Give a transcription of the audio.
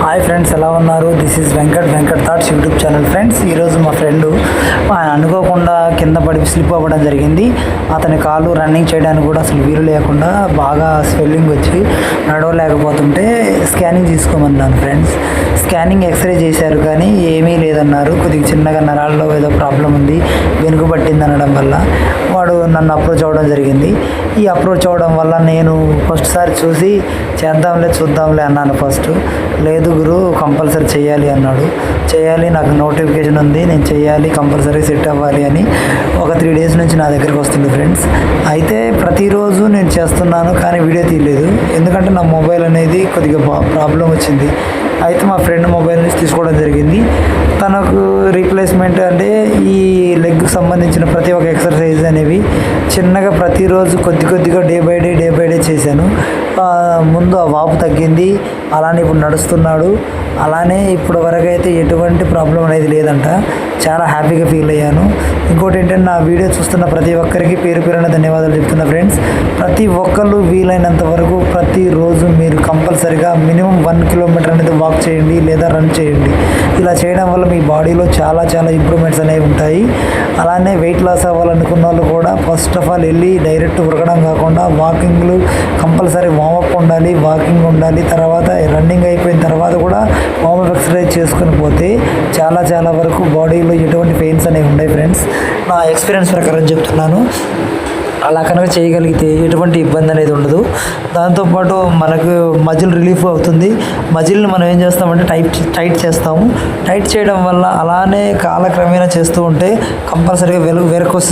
Hi friends, ఎలా ఉన్నారు? This is Venkat thoughts YouTube channel. Friends, ఈరోజు మా ఫ్రెండ్ అనుకోకుండా కింద పడి స్లిప్ అవ్వడం జరిగింది. అతని కాలు రన్నింగ్ చేయడానికి కూడా అసలు వీలు లేకుండా బాగా స్వెల్లింగ్ వచ్చి నడవలేకపోతుంటే స్కానింగ్ తీసుకోమన్నాను ఫ్రెండ్స్. స్కానింగ్ ఎక్స్రే చేశారు కానీ ఏమీ లేదన్నారు. కొద్దిగా చిన్నగా నరాల్లో ఏదో ప్రాబ్లం ఉంది, వెనుక పట్టింది అనడం వల్ల వాడు నన్ను అప్రోచ్ అవ్వడం జరిగింది. ఈ అప్రోచ్ అవ్వడం వల్ల నేను ఫస్ట్ సారి చూసి చూద్దాంలే అన్నాను. ఫస్ట్ లేదు గురు, కంపల్సరీ చేయాలి అన్నాడు. చేయాలి, నాకు నోటిఫికేషన్ ఉంది, నేను చేయాలి, కంపల్సరీ సెట్ అవ్వాలి అని ఒక 3 days నుంచి నా దగ్గరికి వస్తుంది ఫ్రెండ్స్. అయితే ప్రతిరోజు నేను చేస్తున్నాను కానీ వీడియో తీయలేదు, ఎందుకంటే నా మొబైల్ అనేది కొద్దిగా ప్రాబ్లం వచ్చింది. అయితే మా ఫ్రెండ్ మొబైల్ నుంచి తీసుకోవడం జరిగింది. తనకు రీప్లేస్మెంట్ అంటే ఈ లెగ్కి సంబంధించిన ప్రతి ఒక్క ఎక్సర్సైజ్ అనేవి చిన్నగా ప్రతిరోజు కొద్దిగా డే బై డే చేశాను. ముందు ఆ వాపు తగ్గింది, అలానే ఇప్పుడు నడుస్తున్నాడు. అలానే ఇప్పుడు వరకు అయితే ఎటువంటి ప్రాబ్లం అనేది లేదంట. చాలా హ్యాపీగా ఫీల్ అయ్యాను. ఇంకోటి ఏంటంటే, నా వీడియో చూస్తున్న ప్రతి ఒక్కరికి పేరున ధన్యవాదాలు చెప్తున్నా ఫ్రెండ్స్. ప్రతి ఒక్కళ్ళు వీలైనంత వరకు ప్రతిరోజు మీరు కంపల్సరిగా మినిమం 1 kilometer అనేది వాక్ చేయండి లేదా రన్ చేయండి. ఇలా చేయడం వల్ల మీ బాడీలో చాలా ఇంప్రూవ్మెంట్స్ అనేవి ఉంటాయి. అలానే వెయిట్ లాస్ అవ్వాలనుకున్న వాళ్ళు కూడా ఫస్ట్ ఆఫ్ ఆల్ వెళ్ళి డైరెక్ట్ ఉరకడం కాకుండా వాకింగ్లు కంపల్సరీ వార్మప్ ఉండాలి, వాకింగ్ ఉండాలి. తర్వాత రన్నింగ్ అయిపోయిన తర్వాత కూడా వార్మప్ ఎక్సర్సైజ్ చేసుకుని పోతే చాలా వరకు బాడీలో ఎటువంటి పెయిన్స్ అనేవి ఉన్నాయి ఫ్రెండ్స్. నా ఎక్స్పీరియన్స్ ప్రకారం చెప్తున్నాను. అలా కనుక చేయగలిగితే ఎటువంటి ఇబ్బంది అనేది ఉండదు. దాంతోపాటు మనకు మజిల్ రిలీఫ్ అవుతుంది. మజిల్ని మనం ఏం చేస్తామంటే టైట్ చేస్తాము. టైట్ చేయడం వల్ల అలానే కాలక్రమేణా చేస్తూ ఉంటే కంపల్సరీగా వెరకొస్తుంది.